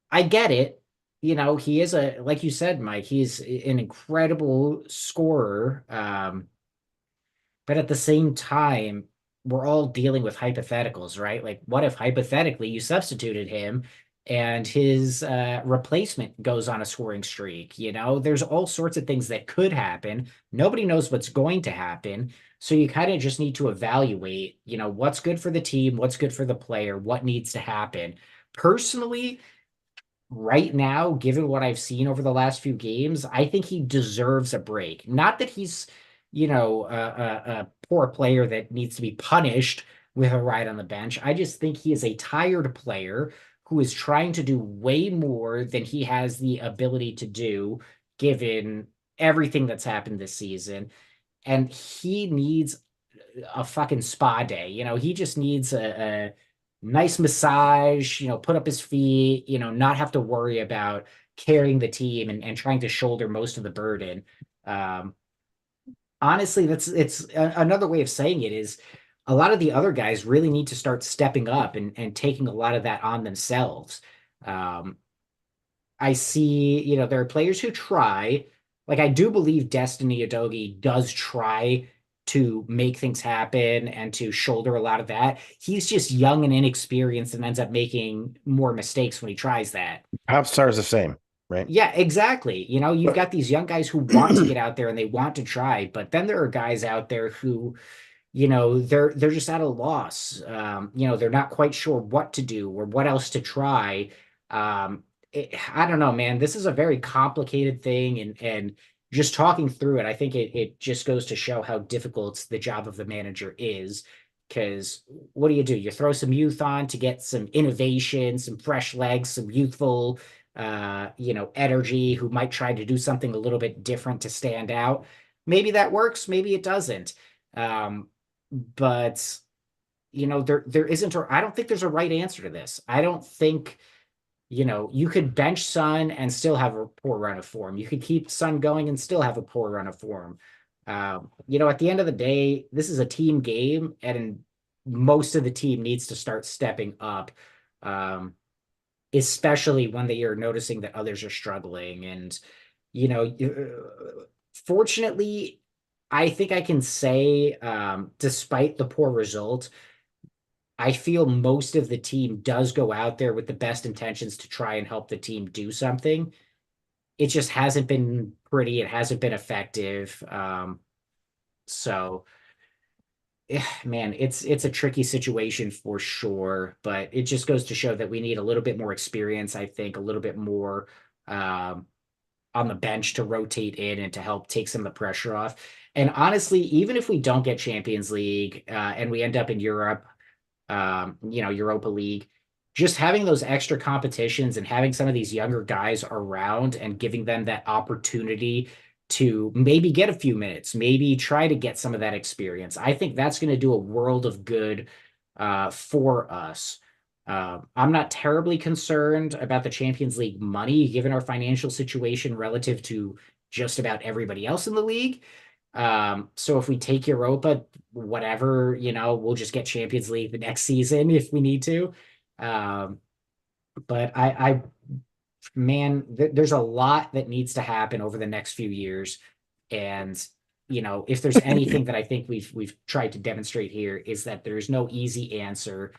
I get it. He is like you said, Mike, he's an incredible scorer. But at the same time, we're all dealing with hypotheticals, right? Like, what if hypothetically you substituted him and his replacement goes on a scoring streak? There's all sorts of things that could happen. Nobody knows what's going to happen. So you kind of just need to evaluate, what's good for the team, what's good for the player, what needs to happen. Personally, right now, given what I've seen over the last few games, I think he deserves a break. Not that he's, a poor player that needs to be punished with a ride on the bench. I just think he is a tired player who is trying to do way more than he has the ability to do, given everything that's happened this season. And he needs a fucking spa day. He just needs a nice massage, put up his feet, not have to worry about carrying the team and trying to shoulder most of the burden. Um, Honestly, another way of saying it is a lot of the other guys really need to start stepping up and taking a lot of that on themselves. Um, I see, there are players who try. Like I do believe Destiny Adogi does try to make things happen and to shoulder a lot of that. He's just young and inexperienced and ends up making more mistakes when he tries that. Pop Star is the same, right? Yeah, exactly. You've got these young guys who want to get out there and they want to try, but then there are guys out there who they're just at a loss. They're not quite sure what to do or what else to try. I don't know, man. This is a very complicated thing, and just talking through it, I think it just goes to show how difficult the job of the manager is. Because what do? You throw some youth on to get some innovation, some fresh legs, some youthful energy who might try to do something a little bit different to stand out. Maybe that works, maybe it doesn't. But there isn't, or I don't think there's a right answer to this. I don't think, you could bench Sun and still have a poor run of form. You could keep Sun going and still have a poor run of form. At the end of the day, this is a team game, and most of the team needs to start stepping up, especially when they are noticing that others are struggling. And, fortunately, I think I can say, despite the poor result, I feel most of the team does go out there with the best intentions to try and help the team do something. It just hasn't been pretty. It hasn't been effective. So, man, it's a tricky situation for sure. But it just goes to show that we need a little bit more experience. I think a little bit more. Um, on the bench to rotate in and to help take some of the pressure off. And honestly, even if we don't get Champions League and we end up in Europe, Europa League, just having those extra competitions and having some of these younger guys around and giving them that opportunity to maybe get a few minutes, maybe try to get some of that experience. I think that's going to do a world of good for us. I'm not terribly concerned about the Champions League money, given our financial situation relative to just about everybody else in the league. So if we take Europa, whatever, we'll just get Champions League the next season if we need to. Um, but man, there's a lot that needs to happen over the next few years. And, if there's anything that I think we've tried to demonstrate here is that there's no easy answer.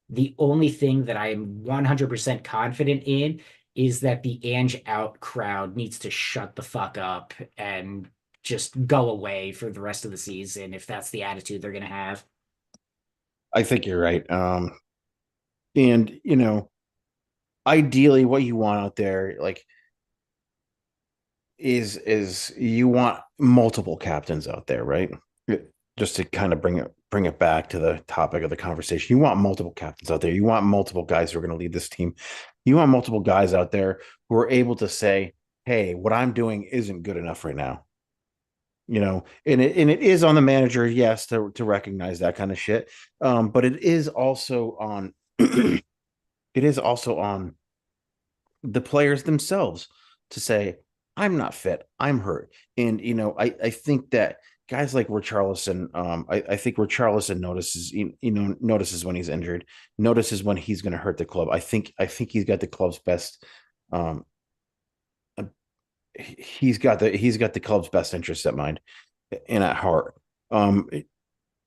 The only thing that I am 100% confident in is that the Ange out crowd needs to shut the fuck up and just go away for the rest of the season if that's the attitude they're going to have. I think you're right. And ideally, what you want out there, like, is you want multiple captains out there, right? Just to kind of bring it back to the topic of the conversation. You want multiple captains out there. You want multiple guys who are going to lead this team. You want multiple guys out there who are able to say, "Hey, what I'm doing isn't good enough right now." And it is on the manager, yes, to recognize that kind of shit. But it is also on it is also on the players themselves to say, I'm not fit, I'm hurt. And I think that guys like Richarlison, I think Richarlison notices when he's injured, notices when he's going to hurt the club. I think he's got the club's best. He's got the club's best interests at mind and at heart. Um,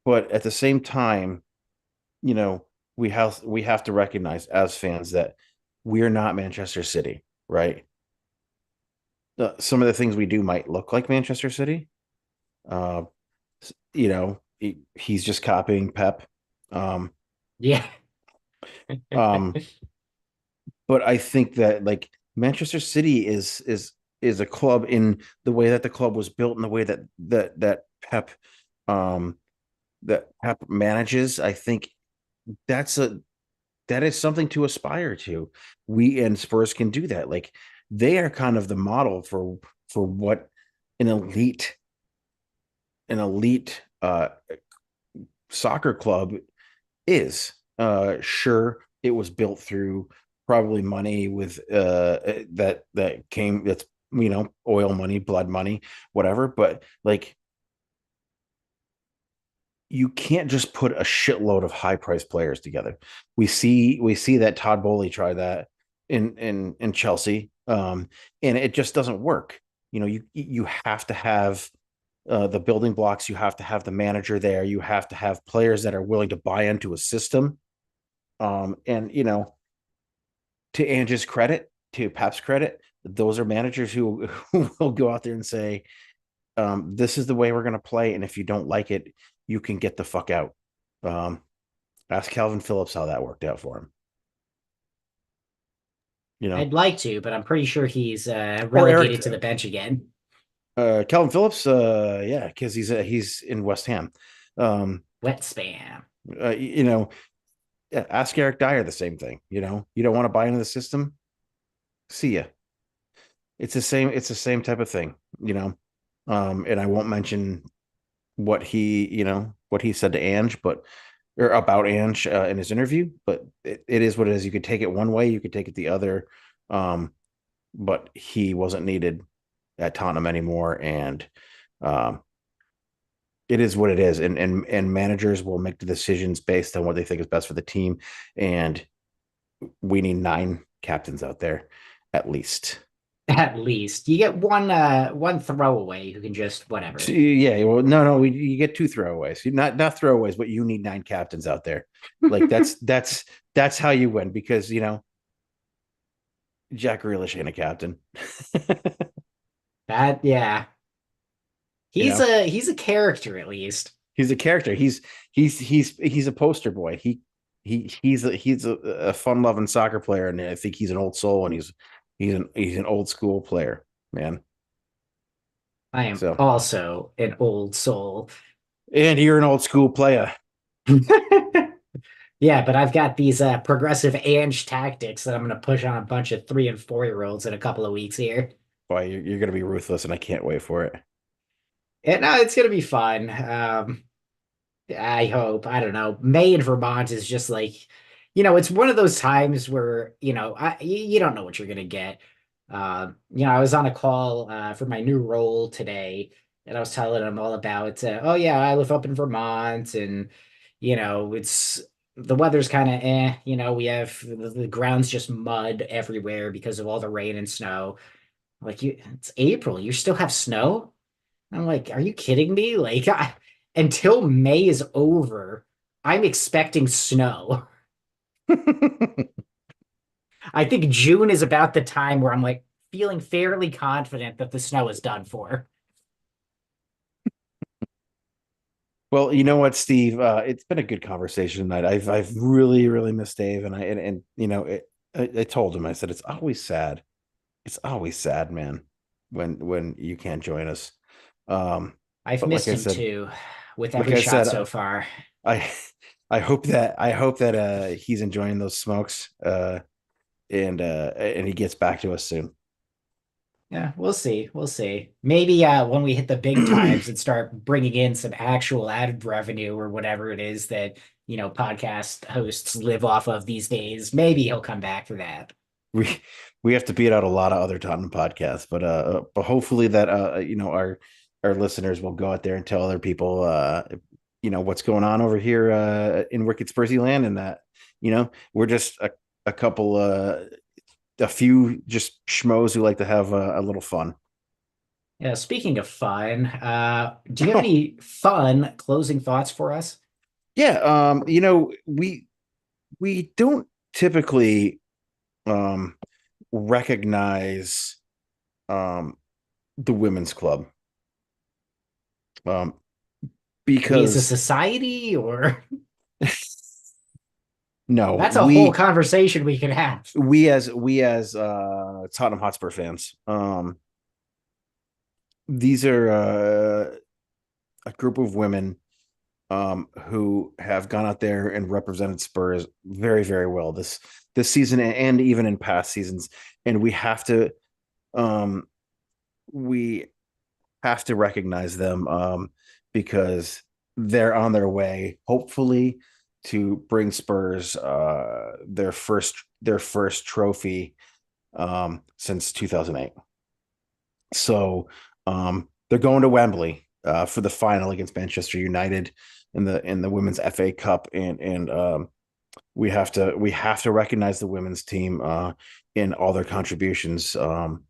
but at the same time, you know, we have to recognize as fans that we're not Manchester City, right? Some of the things we do might look like Manchester City. Uh, he's just copying Pep. Um, Yeah. um, but I think that, like, Manchester City is a club in the way that the club was built, in the way Pep um that Pep manages. I think that's a that is something to aspire to. We and Spurs can do that. Like, they are kind of the model for what an elite an elite soccer club is. Sure, it was built through probably money with that's oil money, blood money, whatever. But, like, you can't just put a shitload of high priced players together. We see that Todd Bowley tried that in Chelsea, and it just doesn't work. You have to have the building blocks. You have to have the manager there. You have to have players that are willing to buy into a system. And to Ange's credit, to Pep's credit, those are managers who will go out there and say, this is the way we're going to play, and if you don't like it, you can get the fuck out. Um, Ask Calvin Phillips how that worked out for him. You know, I'd like to, but I'm pretty sure he's or Eric relegated to the bench again. Calvin Phillips, yeah, because he's in West Ham. Um, Wet spam. uh, you know, yeah, ask Eric Dyer the same thing. You don't want to buy into the system. See ya. It's the same. It's the same type of thing. And I won't mention what he said to Ange, but or about Ange in his interview. But it is what it is. You could take it one way, you could take it the other. Um, but he wasn't needed at Tottenham anymore, and um, it is what it is. And managers will make the decisions based on what they think is best for the team. And we need 9 captains out there, at least. At least you get one throwaway who can just So, whatever. yeah, well, no, you get 2 throwaways. Not throwaways, but you need 9 captains out there. Like, that's how you win, because Jack Grealish ain't a captain. That yeah. you He's know, a character at least. he's a character. He's a poster boy. He's a fun loving soccer player, and I think he's an old soul, and he's an old school player. man. I am So, also an old soul. and you're an old school player. Yeah, but I've got these progressive Ange tactics that I'm going to push on a bunch of 3 and 4 year olds in a couple of weeks here. Boy, you're going to be ruthless, and I can't wait for it. And it's going to be fun. I hope. I don't know. May in Vermont is just like, it's one of those times where, you don't know what you're gonna get. I was on a call for my new role today, and I was telling them all about, oh yeah, I live up in Vermont, and it's the weather's kind of we have the ground's just mud everywhere because of all the rain and snow. Like it's April, you still have snow? I'm like, are you kidding me? Like, until May is over, I'm expecting snow. I think June is about the time where I'm like feeling fairly confident that the snow is done for. Well, you know what, Steve? It's been a good conversation tonight. I've really really missed Dave, and I told him, I said it's always sad. It's always sad, man, when you can't join us. Um, I've but missed him too, with like every I shot said, so far. I I hope that he's enjoying those smokes, and he gets back to us soon. Yeah, we'll see. We'll see. Maybe when we hit the big times and start bringing in some actual ad revenue or whatever it is that, podcast hosts live off of these days, maybe he'll come back for that. we we have to beat out a lot of other Tottenham podcasts, but hopefully that our listeners will go out there and tell other people what's going on over here in Wicked Spursy land, and that we're just a couple a few just schmoes who like to have a little fun. Yeah, speaking of fun, do you have any fun closing thoughts for us? Yeah, we don't typically um recognize um the women's club, um We as a because society, or no, that's a whole conversation we could have. we as Tottenham Hotspur fans, these are a group of women who have gone out there and represented Spurs very very well this season, and even in past seasons, and um we have to recognize them, because they're on their way, hopefully, to bring Spurs their first trophy since 2008. So they're going to Wembley for the final against Manchester United in the women's FA Cup, and we have to recognize the women's team in all their contributions, that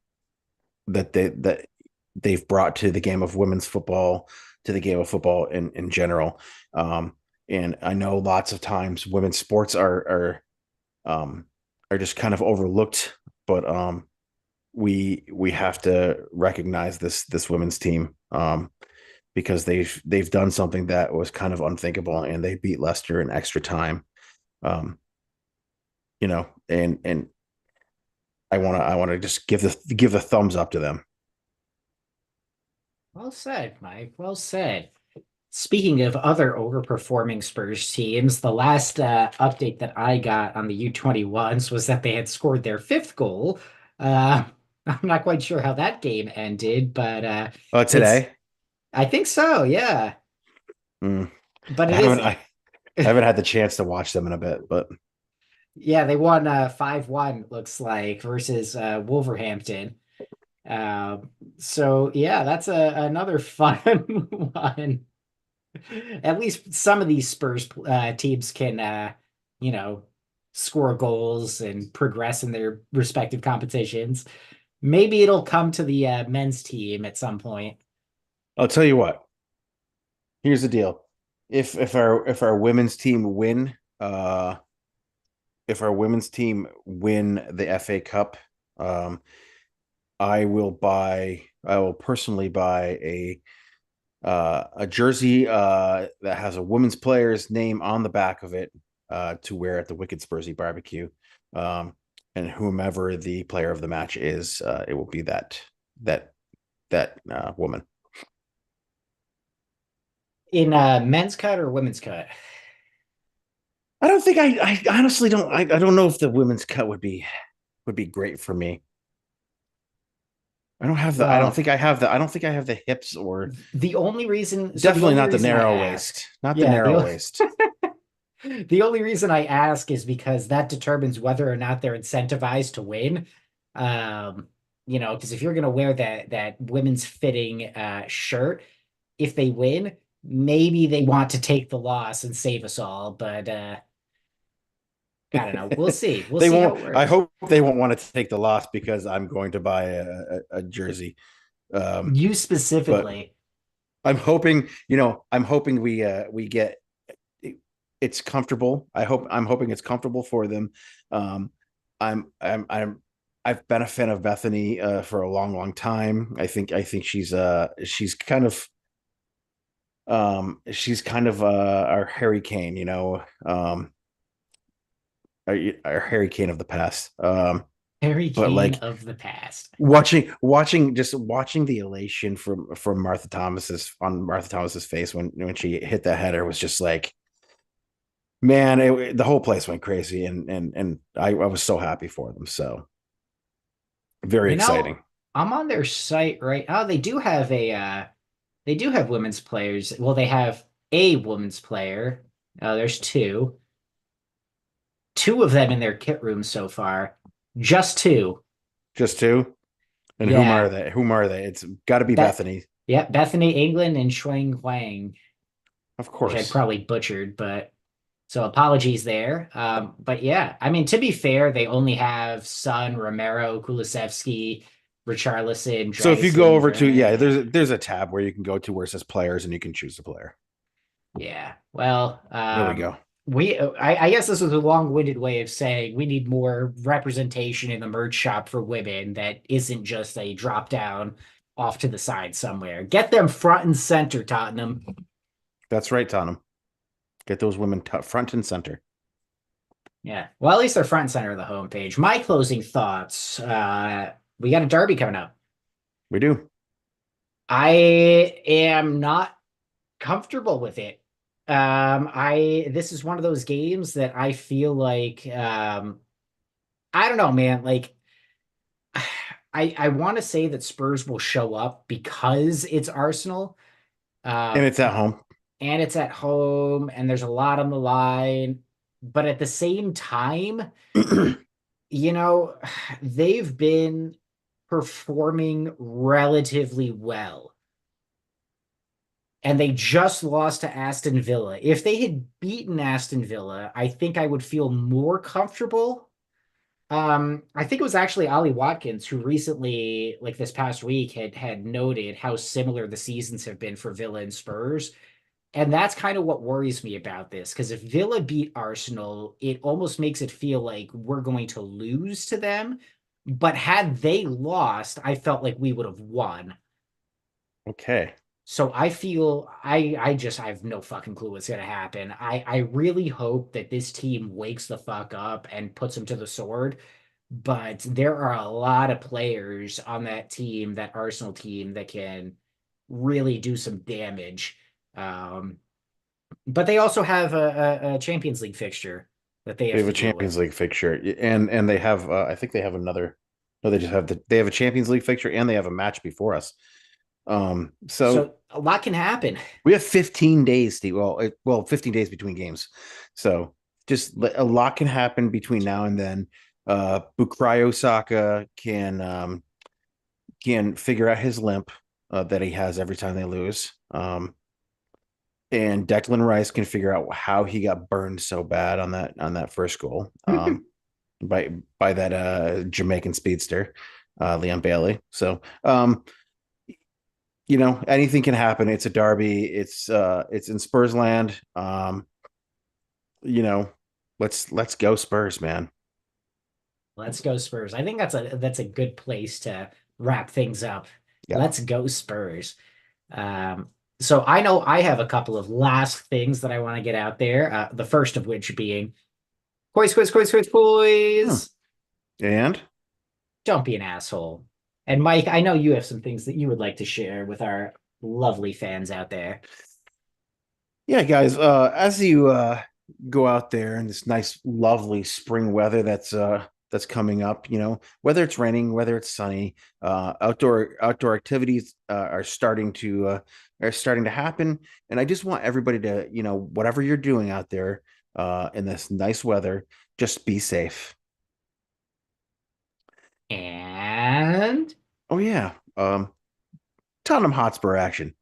they've brought to the game of women's football, to the game of football in general. And I know lots of times women's sports um, are just kind of overlooked, but we have to recognize this women's team, because they've done something that was kind of unthinkable, and they beat Leicester in extra time. Um, and I want to just give the thumbs up to them. Well said, Mike. Well said. Speaking of other overperforming Spurs teams, the last update that I got on the U21s was that they had scored their fifth goal. Uh, I'm not quite sure how that game ended, but it's, Today. I think so, yeah. Mm. But I it haven't is, I, I haven't had the chance to watch them in a bit, but yeah, they won 5-1, looks like, versus Wolverhampton. So yeah, that's another fun one. At least some of these Spurs teams can, you know, score goals and progress in their respective competitions. Maybe it'll come to the men's team at some point. I'll tell you what. Here's the deal. If our women's team win, if our women's team win the FA Cup, um, I will personally buy a jersey that has a women's player's name on the back of it, to wear at the Wicked Spursy barbecue. Um, and whomever the player of the match is, it will be that. that woman. In men's cut or women's cut? I don't think I honestly don't I don't know if the women's cut would be great for me. I don't Well, think I have the I don't think I have the hips or the only reason, so the definitely only not the reason I narrow ask, waist. Not the yeah, narrow waist. the only reason I ask is because that determines whether or not they're incentivized to win. Um, because if you're gonna wear that women's fitting shirt, if they win, maybe they want to take the loss and save us all. But I don't know. We'll see. We'll They see how won't it I works. hope they won't want to take the loss because I'm going to buy a jersey. Um, You but specifically. I'm hoping, I'm hoping we get it's comfortable. I'm hoping it's comfortable for them. Um, I'm I've been a fan of Bethany for a long, long time. I think she's kind of our Harry Kane, our Harry Kane of the past. Harry But Kane like of the past. watching the elation from Martha Thomas's face when she hit that header was just like, man, the whole place went crazy, and I was so happy for them. So very You know, exciting. I'm on their site right. Oh, they do have women's players. Well, they have a women's player. There's two of them in their kit room so far. Just two. Just two. And whom are Yeah. they? Whom are they? It's got to be Bet Bethany, yeah, Bethany England and Shuang Huang, of which I course. probably butchered, but so apologies there. But yeah, I mean, to be fair, they only have Sun, Romero, Kulisevsky, Richarlison, So if you go Dragusin, over to, yeah, yeah. there's a tab where you can go to where it says players and you can choose the player. Yeah. Well, There we go. I guess this was a long-winded way of saying we need more representation in the merch shop for women that isn't just a drop down off to the side somewhere. Get them front and center, Tottenham. That's right, Tottenham. Get those women front and center. Yeah. Well, at least they're front and center of the homepage. My closing thoughts. We got a derby coming up. We do. I am not comfortable with it. I this is one of those games that I feel like I don't know, man. Like I want to say that Spurs will show up because it's Arsenal. And Uh, it's at home. and it's at home and there's a lot on the line. But at the same time, you know, they've been performing relatively well. And they just lost to Aston Villa. If they had beaten Aston Villa, I think I would feel more comfortable. I think it was actually Ollie Watkins who recently, like this past week, had noted how similar the seasons have been for Villa and Spurs. And that's kind of what worries me about this, because if Villa beat Arsenal, it almost makes it feel like we're going to lose to them. But had they lost, I felt like we would have won. Okay. So I feel I have no fucking clue what's gonna happen. I really hope that this team wakes the fuck up and puts them to the sword. But there are a lot of players on that team, that Arsenal team, that can really do some damage. Um, but they also have a Champions League fixture that they They have have to a deal Champions with. League fixture, and they have I think they have another. No, they have a Champions League fixture and they have a match before us. So So a lot can happen. we have 15 days, Steve. Well, 15 days between games. So just a lot can happen between now and then. Bukayo Saka can figure out his limp that he has every time they lose. And Declan Rice can figure out how he got burned so bad on that first goal by that Jamaican speedster, Leon Bailey. So anything can happen. It's a derby. It's in Spurs land. You know, let's go Spurs, man. Let's go Spurs. I think that's a good place to wrap things up. Yeah. Let's go Spurs. Um, so I know I have a couple of last things that I want to get out there. The first of which being quiz, quiz, quiz, quiz, Hmm. quiz. And Don't be an asshole. And Mike, I know you have some things that you would like to share with our lovely fans out there. Yeah, guys, as you go out there in this nice, lovely spring weather that's coming up, whether it's raining, whether it's sunny, outdoor activities are starting to happen. And I just want everybody to, whatever you're doing out there in this nice weather, just be safe. And Oh yeah. Tottenham Hotspur action.